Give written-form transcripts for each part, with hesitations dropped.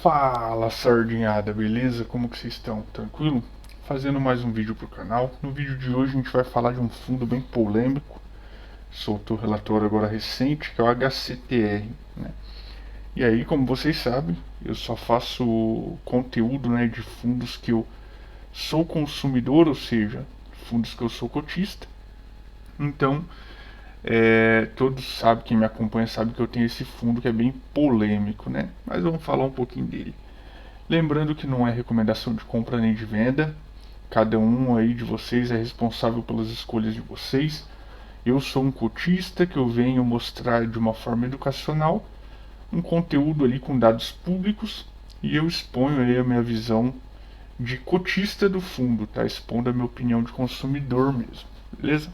Fala, sardinhada, beleza? Como que vocês estão? Tranquilo? Fazendo mais um vídeo pro canal. No vídeo de hoje a gente vai falar de um fundo bem polêmico. Soltou o relatório agora recente, que é o HCTR, né? E aí, como vocês sabem, eu só faço conteúdo, né, de fundos que eu sou consumidor, ou seja, fundos que eu sou cotista. Então, todos sabem, quem me acompanha sabe que eu tenho esse fundo que é bem polêmico, né? Mas vamos falar um pouquinho dele. Lembrando que não é recomendação de compra nem de venda. Cada um aí de vocês é responsável pelas escolhas de vocês. Eu sou um cotista que eu venho mostrar de uma forma educacional um conteúdo ali com dados públicos e eu exponho aí a minha visão de cotista do fundo, tá? Expondo a minha opinião de consumidor mesmo, beleza?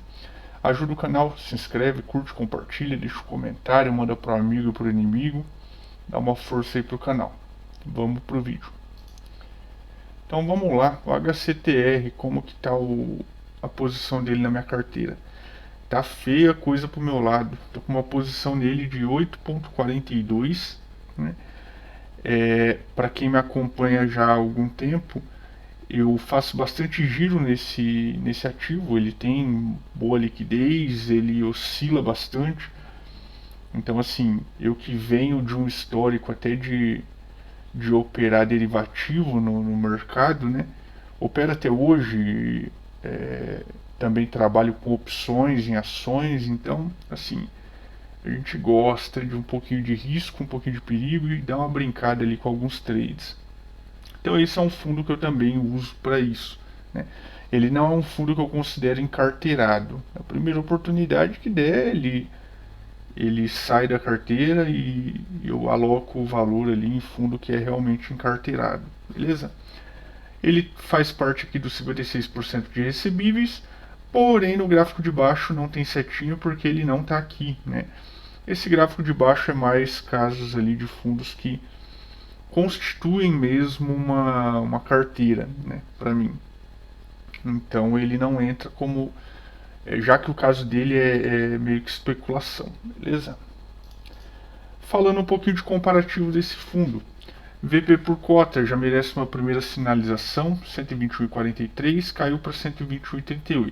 Ajuda o canal, se inscreve, curte, compartilha, deixa um comentário, manda pro amigo e pro inimigo. Dá uma força aí pro canal. Vamos pro vídeo. Então vamos lá, o HCTR, como que tá a posição dele na minha carteira? Tá feia a coisa pro meu lado. Tô com uma posição nele de 8,42, né? Para quem me acompanha já há algum tempo, eu faço bastante giro nesse ativo. Ele tem boa liquidez, ele oscila bastante. Então assim, eu que venho de um histórico até de operar derivativo no mercado, né? Opera até hoje, também trabalho com opções em ações, então, assim, a gente gosta de um pouquinho de risco, um pouquinho de perigo e dá uma brincada ali com alguns trades. Então esse é um fundo que eu também uso para isso, né? Ele não é um fundo que eu considero encarteirado. A primeira oportunidade que der, ele sai da carteira e eu aloco o valor ali em fundo que é realmente encarteirado, beleza? Ele faz parte aqui dos 56% de recebíveis, porém no gráfico de baixo não tem setinho porque ele não está aqui, né? Esse gráfico de baixo é mais casos ali de fundos que constituem mesmo uma carteira, né, para mim. Então ele não entra como, já que o caso dele é meio que especulação, beleza? Falando um pouquinho de comparativo desse fundo, VP por cota já merece uma primeira sinalização, 121,43, caiu para 121,38.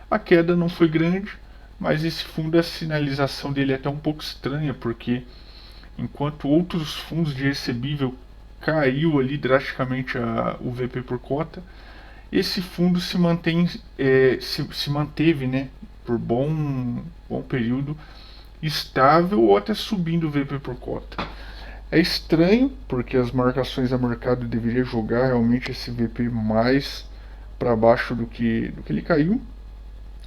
A queda não foi grande, mas esse fundo, a sinalização dele é até um pouco estranha, porque enquanto outros fundos de recebível caiu ali drasticamente o VP por cota, esse fundo se manteve, né, por bom período estável ou até subindo o VP por cota. É estranho, porque as marcações a mercado deveria jogar realmente esse VP mais para baixo do que ele caiu.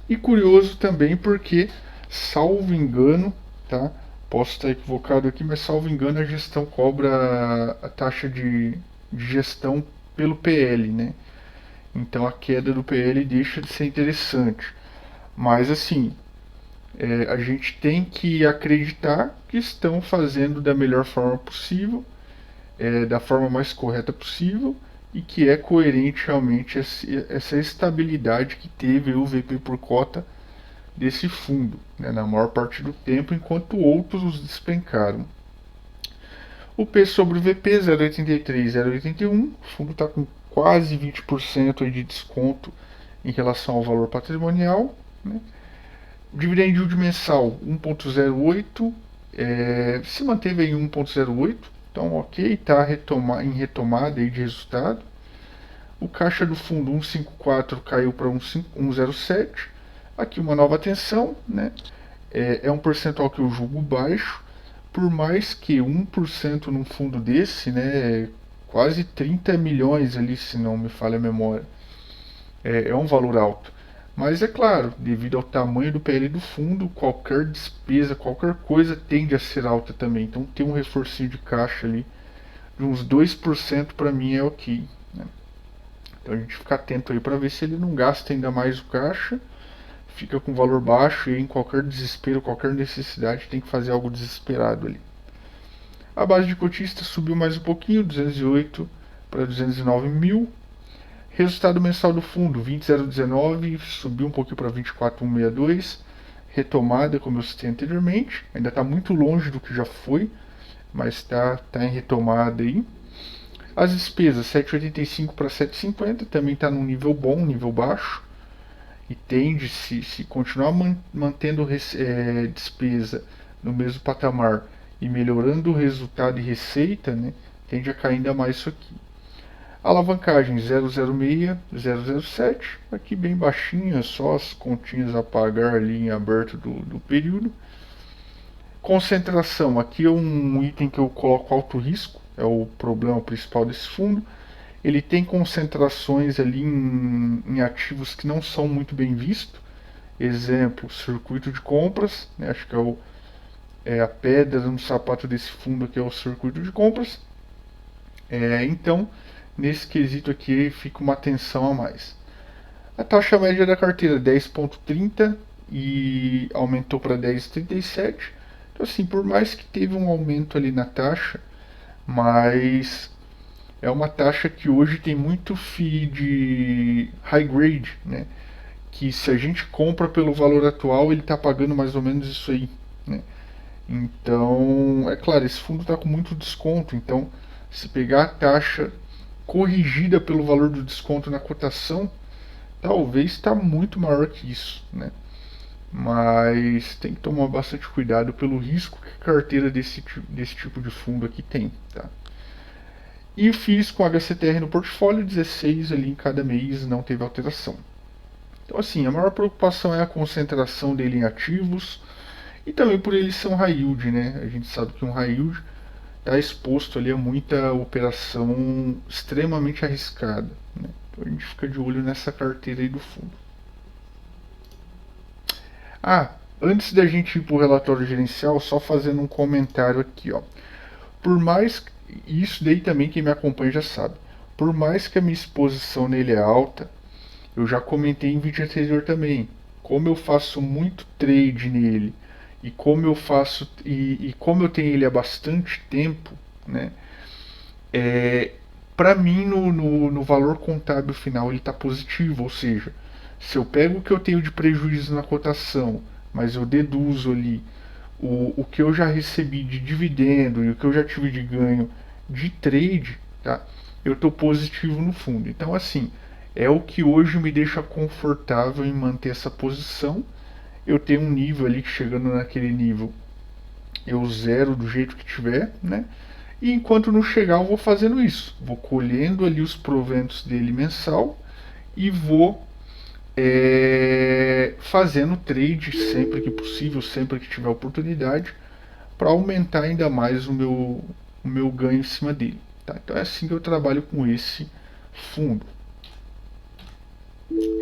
E curioso também porque, salvo engano, tá? Posso estar equivocado aqui, mas salvo engano a gestão cobra a taxa de gestão pelo PL, né? Então a queda do PL deixa de ser interessante. Mas assim, a gente tem que acreditar que estão fazendo da melhor forma possível, da forma mais correta possível e que é coerente realmente essa estabilidade que teve o VP por cota desse fundo, né, na maior parte do tempo, enquanto outros despencaram. O P sobre o VP 0,83, 0,81, o fundo está com quase 20% de desconto em relação ao valor patrimonial, né? Dividend yield mensal 1,08, se manteve em 1,08, então ok, está em retomada aí de resultado. O caixa do fundo 1,54 caiu para 1,07. Aqui uma nova atenção, né? É um percentual que eu julgo baixo, por mais que 1% num fundo desse, né, quase 30 milhões ali, se não me falha a memória, é um valor alto. Mas é claro, devido ao tamanho do PL do fundo, qualquer despesa, qualquer coisa tende a ser alta também. Então ter um reforcinho de caixa ali de uns 2% para mim é ok, né? Então a gente fica atento aí para ver se ele não gasta ainda mais o caixa, fica com valor baixo e em qualquer desespero, qualquer necessidade tem que fazer algo desesperado ali. A base de cotista subiu mais um pouquinho, 208 para 209 mil. Resultado mensal do fundo, 20,019, subiu um pouquinho para 24,162. Retomada, como eu citei anteriormente. Ainda está muito longe do que já foi, mas está em retomada aí. As despesas 7,85 para 7,50 também está num nível bom, nível baixo. E tende, se continuar mantendo despesa no mesmo patamar e melhorando o resultado e receita, né, tende a cair ainda mais isso aqui. Alavancagem 0,06, 0,07, aqui bem baixinha, só as continhas a pagar ali em aberto do período. Concentração, aqui é um item que eu coloco alto risco, é o problema principal desse fundo. Ele tem concentrações ali em ativos que não são muito bem vistos. Exemplo, circuito de compras, né? Acho que é a pedra no sapato desse fundo aqui, é o circuito de compras. Então, nesse quesito aqui fica uma atenção a mais. A taxa média da carteira 10,30 e aumentou para 10,37. Então, assim, por mais que teve um aumento ali na taxa, mas é uma taxa que hoje tem muito FII de high grade, né? Que se a gente compra pelo valor atual, ele está pagando mais ou menos isso aí, né? Então, é claro, esse fundo está com muito desconto, então se pegar a taxa corrigida pelo valor do desconto na cotação, talvez está muito maior que isso, né? Mas tem que tomar bastante cuidado pelo risco que a carteira desse tipo de fundo aqui tem, tá? E fiz com HCTR no portfólio 16 ali em cada mês, não teve alteração. Então assim, a maior preocupação é a concentração dele em ativos e também por ele ser um high yield, né? A gente sabe que um high yield está exposto ali a muita operação extremamente arriscada, né? Então a gente fica de olho nessa carteira aí do fundo. Antes da gente ir para o relatório gerencial, só fazendo um comentário aqui, ó. Por mais, isso daí também quem me acompanha já sabe, por mais que a minha exposição nele é alta, eu já comentei em vídeo anterior também, como eu faço muito trade nele e como eu faço e como eu tenho ele há bastante tempo, né? Para mim no valor contábil final ele está positivo, ou seja, se eu pego o que eu tenho de prejuízo na cotação, mas eu deduzo ali o que eu já recebi de dividendo e o que eu já tive de ganho de trade, tá? Eu estou positivo no fundo. Então, assim, é o que hoje me deixa confortável em manter essa posição. Eu tenho um nível ali que chegando naquele nível eu zero do jeito que tiver, né? E enquanto não chegar eu vou fazendo isso. Vou colhendo ali os proventos dele mensal e vou fazendo trade sempre que possível, sempre que tiver oportunidade, para aumentar ainda mais o meu ganho em cima dele. Tá? Então é assim que eu trabalho com esse fundo.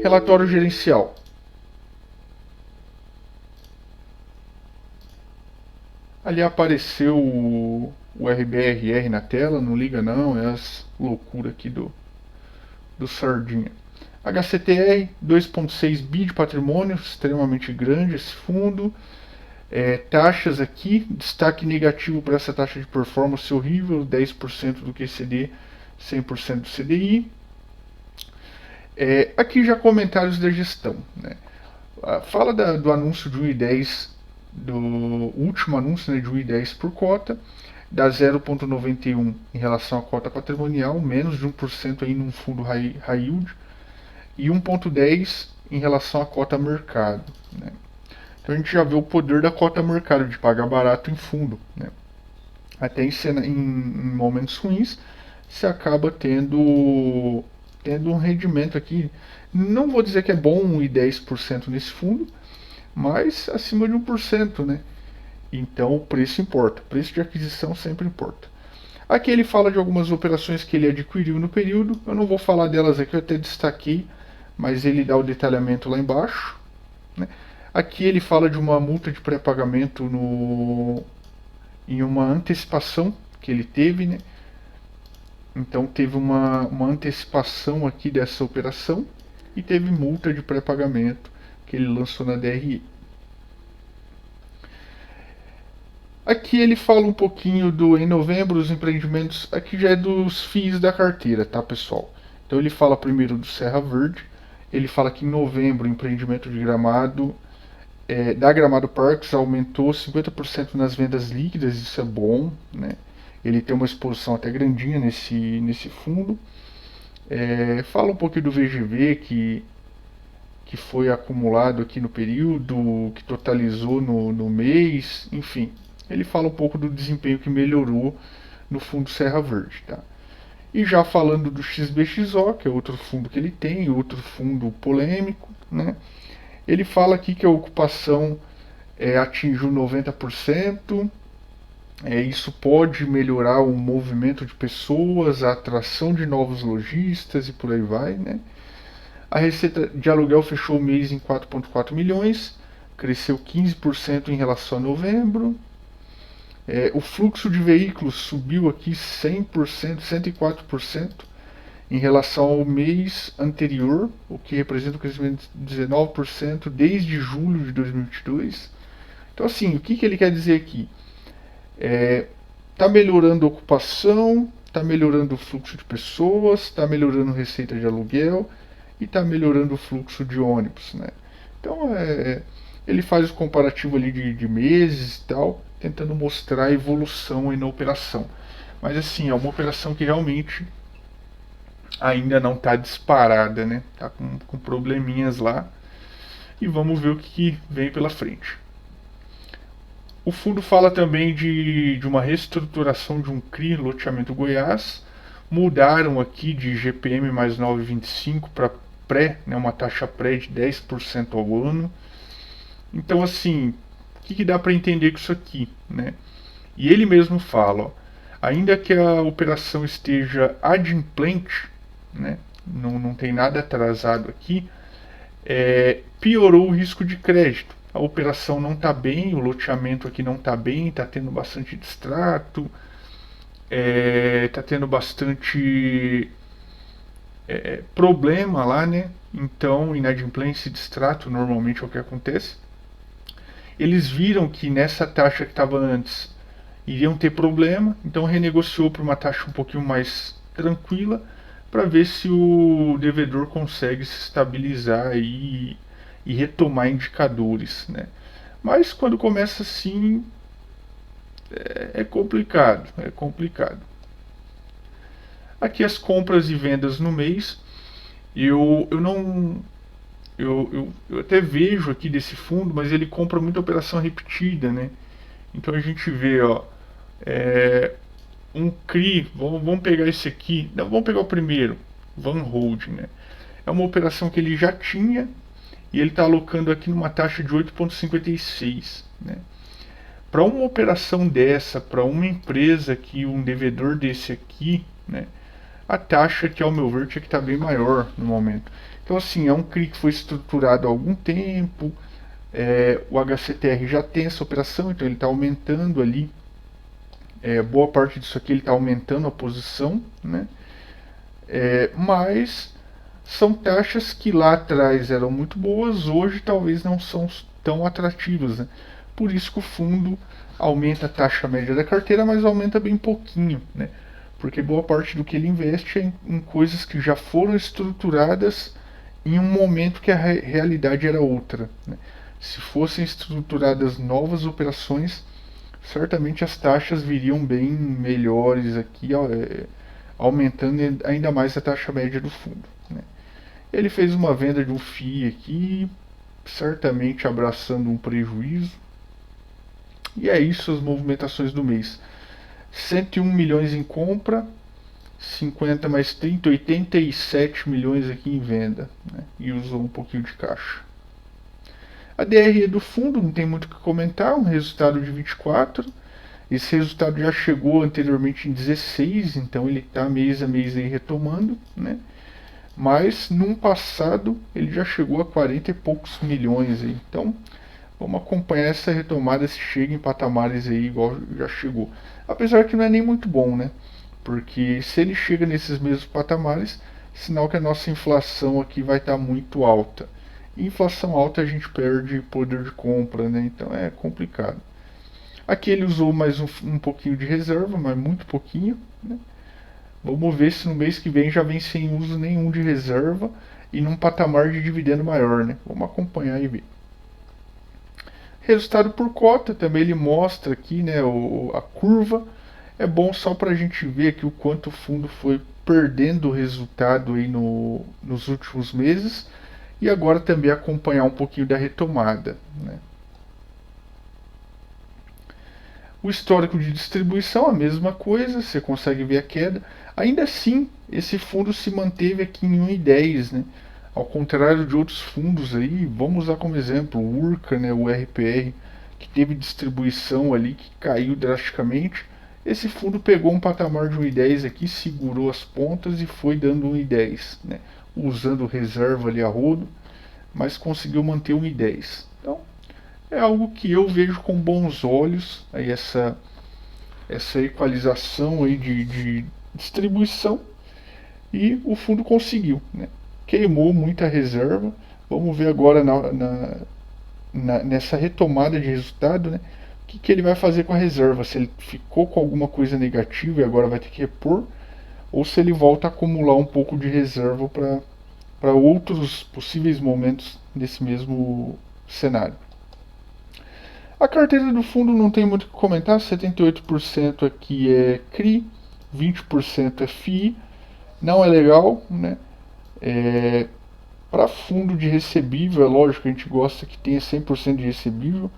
Relatório gerencial. Ali apareceu o RBRR na tela, não liga não, é as loucuras aqui do Sardinha. HCTR, 2,6 bi de patrimônio, extremamente grande esse fundo. Taxas aqui, destaque negativo para essa taxa de performance horrível, 10% do QCD, 100% do CDI. Aqui já comentários da gestão, né? Fala do anúncio de 1,10, do último anúncio, né, de 1,10 por cota, dá 0,91 em relação à cota patrimonial, menos de 1% aí num fundo high yield, e 1,10 em relação à cota mercado, né? Então a gente já vê o poder da cota mercado de pagar barato em fundo, né? Até em momentos ruins você acaba tendo um rendimento aqui. Não vou dizer que é bom 1,10% nesse fundo, mas acima de 1%, né? Então o preço importa, o preço de aquisição sempre importa. Aqui ele fala de algumas operações que ele adquiriu no período, eu não vou falar delas aqui, eu até destaquei, mas ele dá o detalhamento lá embaixo, né? Aqui ele fala de uma multa de pré-pagamento em uma antecipação que ele teve, né? Então teve uma antecipação aqui dessa operação e teve multa de pré-pagamento que ele lançou na DRE. Aqui ele fala um pouquinho em novembro os empreendimentos, aqui já é dos FIIs da carteira, tá pessoal? Então ele fala primeiro do Serra Verde, ele fala que em novembro o empreendimento de Gramado, da Gramado Parks aumentou 50% nas vendas líquidas, isso é bom, né? Ele tem uma exposição até grandinha nesse fundo. Fala um pouquinho do VGV que foi acumulado aqui no período, que totalizou no mês, enfim. Ele fala um pouco do desempenho que melhorou no fundo Serra Verde. Tá? E já falando do XBXO, que é outro fundo que ele tem, outro fundo polêmico, né? Ele fala aqui que a ocupação atingiu 90%. Isso pode melhorar o movimento de pessoas, a atração de novos lojistas e por aí vai, né? A receita de aluguel fechou o mês em 4,4 milhões, cresceu 15% em relação a novembro. O fluxo de veículos subiu aqui 100%, 104% em relação ao mês anterior, o que representa um crescimento de 19% desde julho de 2022. Então, assim, o que ele quer dizer aqui? Está melhorando a ocupação, está melhorando o fluxo de pessoas, está melhorando a receita de aluguel e está melhorando o fluxo de ônibus, né? Então, ele faz o comparativo ali de meses e tal, tentando mostrar a evolução aí na operação. Mas assim, é uma operação que realmente ainda não está disparada, né? Tá com probleminhas lá. E vamos ver o que vem pela frente. O fundo fala também de uma reestruturação de um CRI loteamento Goiás. Mudaram aqui de GPM mais 9,25 para pré, né, uma taxa pré de 10% ao ano. Então, assim, o que dá para entender com isso aqui, né? E ele mesmo fala, ó, ainda que a operação esteja adimplente, né, não tem nada atrasado aqui, piorou o risco de crédito. A operação não está bem, o loteamento aqui não está bem, está tendo bastante distrato, está tendo bastante problema lá, né? Então, inadimplência e distrato normalmente é o que acontece. Eles viram que nessa taxa que estava antes iriam ter problema, então renegociou para uma taxa um pouquinho mais tranquila para ver se o devedor consegue se estabilizar aí e retomar indicadores, né? Mas quando começa assim é complicado, Aqui as compras e vendas no mês, eu não eu até vejo aqui desse fundo, mas ele compra muita operação repetida, né? Então a gente vê, ó, um CRI, vamos pegar esse aqui, não, vamos pegar o primeiro, Van Holding, né? É uma operação que ele já tinha e ele está alocando aqui numa taxa de 8,56, né? Para uma operação dessa, para uma empresa que um devedor desse aqui, né, a taxa que ao meu ver tinha que estar bem maior no momento. Então assim, é um CRI que foi estruturado há algum tempo, o HCTR já tem essa operação, então ele está aumentando ali, boa parte disso aqui ele está aumentando a posição, né? Mas são taxas que lá atrás eram muito boas, hoje talvez não são tão atrativas, né? Por isso que o fundo aumenta a taxa média da carteira, mas aumenta bem pouquinho, né? Porque boa parte do que ele investe é em coisas que já foram estruturadas em um momento que a realidade era outra, né? Se fossem estruturadas novas operações, certamente as taxas viriam bem melhores aqui, aumentando ainda mais a taxa média do fundo, né? Ele fez uma venda de um FII aqui, certamente abraçando um prejuízo. E é isso as movimentações do mês. 101 milhões em compra, 50 mais 30, 87 milhões aqui em venda, né? E usou um pouquinho de caixa. A DRE do fundo não tem muito o que comentar, um resultado de 24. Esse resultado já chegou anteriormente em 16, então ele está mês a mês aí retomando, né? Mas num passado ele já chegou a 40 e poucos milhões aí. Então vamos acompanhar essa retomada se chega em patamares aí igual já chegou. Apesar que não é nem muito bom, né? Porque se ele chega nesses mesmos patamares, sinal que a nossa inflação aqui vai estar muito alta. E inflação alta a gente perde poder de compra, né? Então é complicado. Aqui ele usou mais um pouquinho de reserva, mas muito pouquinho, né? Vamos ver se no mês que vem já vem sem uso nenhum de reserva e num patamar de dividendo maior, né? Vamos acompanhar e ver. Resultado por cota também ele mostra aqui, né, a curva. é bom só para a gente ver aqui o quanto o fundo foi perdendo resultado aí nos últimos meses e agora também acompanhar um pouquinho da retomada, né? O histórico de distribuição, a mesma coisa, você consegue ver a queda. Ainda assim, esse fundo se manteve aqui em 1,10, né? Ao contrário de outros fundos aí, vamos usar como exemplo o Urca, né, o RPR, que teve distribuição ali que caiu drasticamente. Esse fundo pegou um patamar de 1,10 aqui, segurou as pontas e foi dando 1,10, né? Usando reserva ali a rodo, mas conseguiu manter 1,10. Então, é algo que eu vejo com bons olhos, aí essa equalização aí de distribuição, e o fundo conseguiu, né? Queimou muita reserva. Vamos ver agora nessa retomada de resultado, né? O que ele vai fazer com a reserva? Se ele ficou com alguma coisa negativa e agora vai ter que repor, ou se ele volta a acumular um pouco de reserva para outros possíveis momentos desse mesmo cenário. A carteira do fundo não tem muito o que comentar, 78% aqui é CRI, 20% é FII, não é legal, né? Para fundo de recebível, é lógico que a gente gosta que tenha 100% de recebível,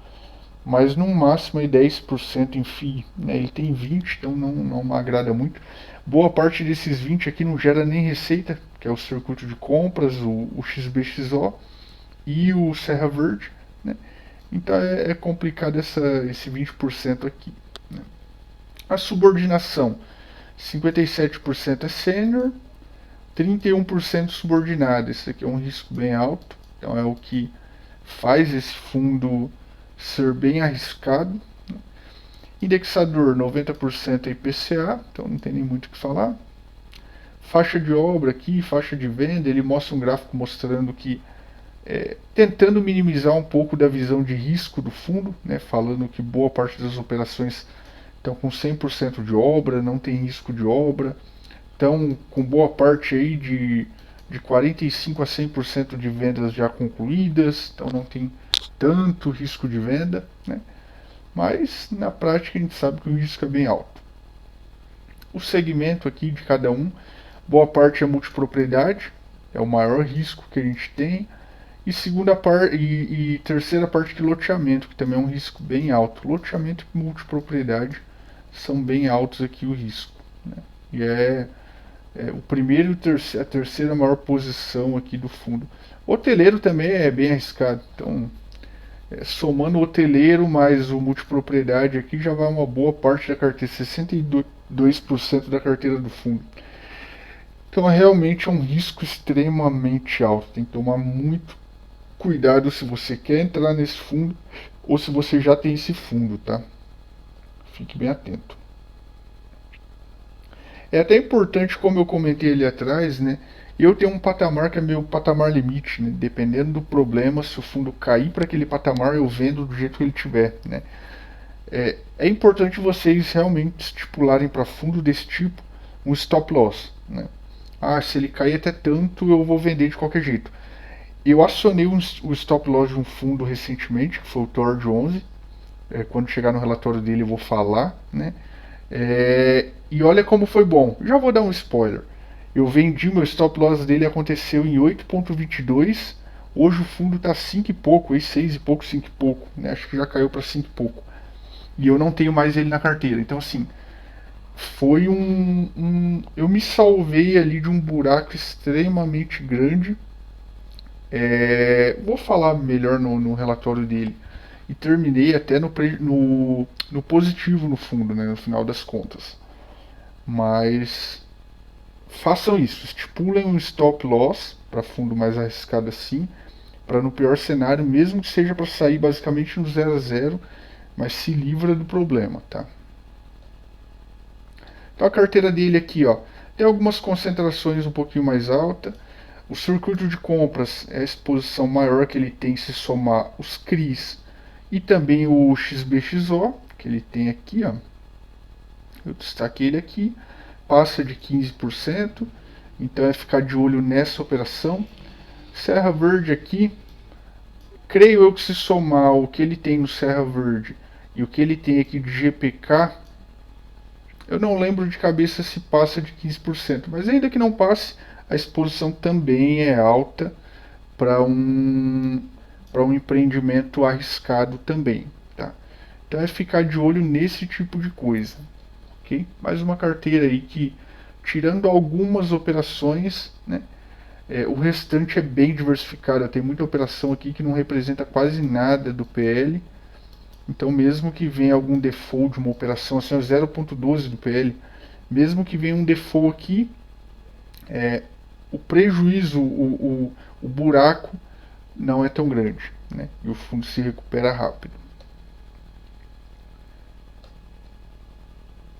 mas no máximo é 10% em FII, né? Ele tem 20%, então não me agrada muito. Boa parte desses 20% aqui não gera nem receita, que é o circuito de compras, o XBXO e o Serra Verde, né? Então é complicado esse 20% aqui, né? A subordinação, 57% é sênior, 31% subordinado. Esse aqui é um risco bem alto, então é o que faz esse fundo ser bem arriscado. Indexador, 90% é IPCA, então não tem nem muito o que falar. Faixa de obra aqui, faixa de venda, ele mostra um gráfico mostrando que tentando minimizar um pouco da visão de risco do fundo, né, falando que boa parte das operações estão com 100% de obra, não tem risco de obra, estão com boa parte aí de 45 a 100% de vendas já concluídas, então não tem tanto risco de venda, né? Mas na prática a gente sabe que o risco é bem alto. O segmento aqui de cada um, boa parte é multipropriedade, é o maior risco que a gente tem. E segunda parte e terceira parte de loteamento, que também é um risco bem alto. Loteamento e multipropriedade são bem altos aqui o risco, né? E o primeiro e a terceira maior posição aqui do fundo. Hoteleiro também é bem arriscado. Então, somando o hoteleiro mais o multipropriedade aqui, já vai uma boa parte da carteira, 62% da carteira do fundo. Então, realmente é um risco extremamente alto. Tem que tomar muito cuidado se você quer entrar nesse fundo ou se você já tem esse fundo, tá? Fique bem atento. É até importante, como eu comentei ali atrás, né? Eu tenho um patamar que é meu patamar limite, né? Dependendo do problema, se o fundo cair para aquele patamar, eu vendo do jeito que ele tiver, né? É importante vocês realmente estipularem para fundo desse tipo um stop loss, né? Ah, se ele cair até tanto, eu vou vender de qualquer jeito. Eu acionei o stop loss de um fundo recentemente, que foi o Tord 11. Quando chegar no relatório dele eu vou falar, né? E olha como foi bom. Já vou dar um spoiler. Eu vendi, meu stop loss dele aconteceu em 8,22. Hoje o fundo está 5 e pouco, 6 e pouco, 5 e pouco, né? Acho que já caiu para 5 e pouco. E eu não tenho mais ele na carteira. Então assim, foi eu me salvei ali de um buraco extremamente grande. Vou falar melhor no relatório dele. E terminei até no positivo no fundo, né, no final das contas. Mas façam isso, estipulem um stop loss para fundo mais arriscado assim, para no pior cenário, mesmo que seja para sair basicamente no 0 a 0, mas se livra do problema, tá? Então a carteira dele aqui, ó, tem algumas concentrações um pouquinho mais alta. O circuito de compras é a exposição maior que ele tem se somar os CRIs e também o XBXO, que ele tem aqui, ó. Eu destaquei ele aqui, passa de 15%, então é ficar de olho nessa operação. Serra Verde aqui, creio eu que se somar o que ele tem no Serra Verde e o que ele tem aqui de GPK, Eu não lembro de cabeça se passa de 15%, mas ainda que não passe, a exposição também é alta para um empreendimento arriscado também, tá? Então é ficar de olho nesse tipo de coisa, ok? Mais uma carteira aí que, tirando algumas operações, né, o restante é bem diversificado. Tem muita operação aqui que não representa quase nada do PL. Então, mesmo que venha algum default de uma operação, assim, 0,12 do PL, mesmo que venha um default aqui, o prejuízo, o buraco não é tão grande, né? E o fundo se recupera rápido.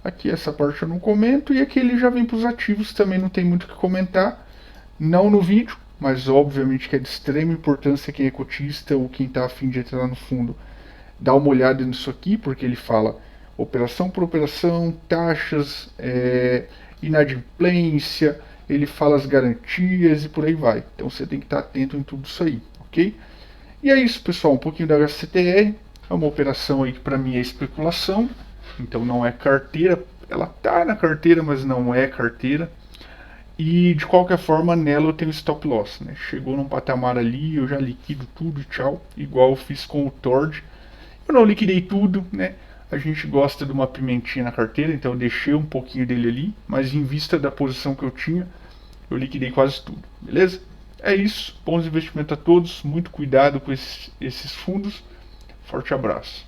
Aqui essa parte eu não comento, e aqui ele já vem para os ativos, também não tem muito o que comentar, não no vídeo, mas obviamente que é de extrema importância quem é cotista ou quem está afim de entrar no fundo, dá uma olhada nisso aqui, porque ele fala operação por operação, taxas, inadimplência, ele fala as garantias e por aí vai. Então você tem que estar atento em tudo isso aí, ok? E é isso, pessoal, um pouquinho da HCTR, é uma operação aí que para mim é especulação, então não é carteira, ela tá na carteira, mas não é carteira. E de qualquer forma, nela eu tenho stop loss, né? Chegou num patamar ali, eu já liquido tudo e tchau, igual eu fiz com o Tord. Eu não liquidei tudo, né? A gente gosta de uma pimentinha na carteira, então eu deixei um pouquinho dele ali, mas em vista da posição que eu tinha, eu liquidei quase tudo, beleza? É isso, bons investimentos a todos, muito cuidado com esses fundos, forte abraço.